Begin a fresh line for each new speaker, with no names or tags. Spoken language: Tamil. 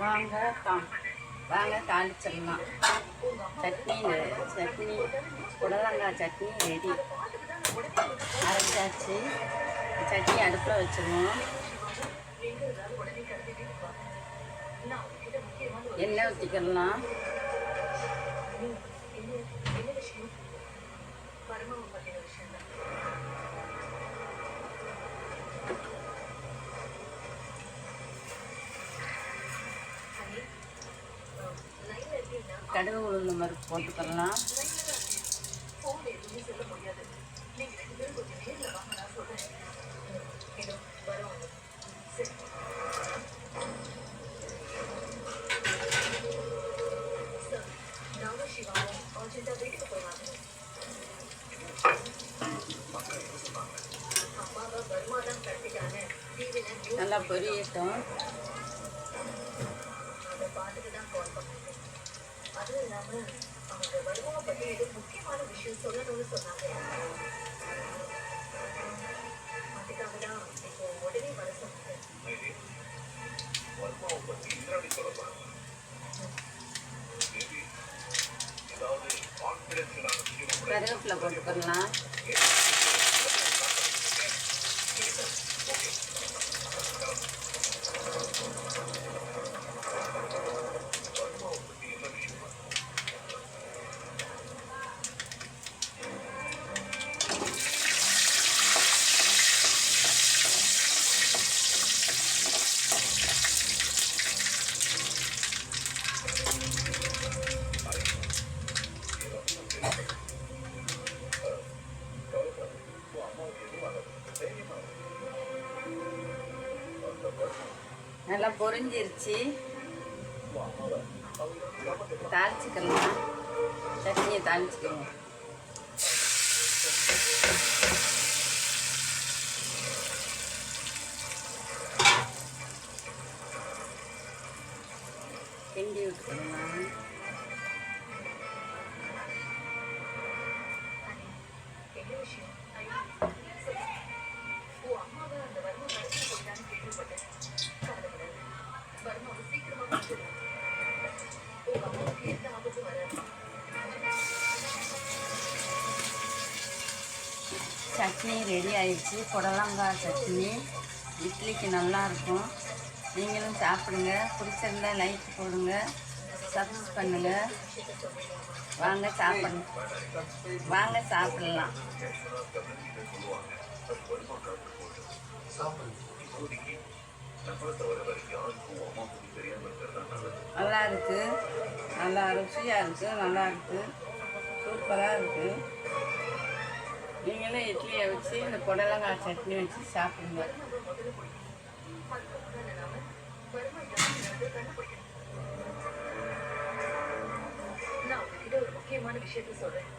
வாங்க வாங்க தாளிச்சிடலாம். சட்னி புடலங்காய் சட்னி ரெடி. அரைச்சாச்சு. சட்னி அடுப்பில் வச்சுருவோம். எண்ணெய் ஊற்றிக்கலாம். கடுகு உளுந்து பருப்பு போட்டுக்கலாம். நல்லா பொரியட்டும். அதுவும் இல்லாமல் அவங்க வருமாவை பற்றி ஏதோ முக்கியமான விஷயம் சொல்லணும்னு சொன்னாங்க. அதுக்காக தான் இப்போ உடனே வர சொன்னாங்க. கருவேப்பிலை போட்டுக்கலாம். நல்லா பொரிஞ்சிருச்சு. தாளிச்சுக்கலாம். சட்னியை தாளிச்சுக்கணும். கிண்டி விட்டுக்கலாம். சட்னி ரெடி ஆயிடுச்சு. புடலங்காய் சட்னி இட்லிக்கு நல்லாயிருக்கும். நீங்களும் சாப்பிடுங்க. பிடிச்சிருந்தா லைக் போடுங்க, சப்ஸ்கிரைப் பண்ணுங்க. வாங்க சாப்பிடலாம். வாங்க சாப்பிடலாம். நல்லா இருக்கு. நல்லா ருசியாக இருக்குது. நல்லா இருக்குது. சூப்பராக இருக்குது. நீங்களும் இட்லியை வச்சு இந்த புடலங்காய் சட்னி வச்சு சாப்பிடுங்க. நான் உங்ககிட்ட ஒரு முக்கியமான விஷயத்த சொல்றேன்.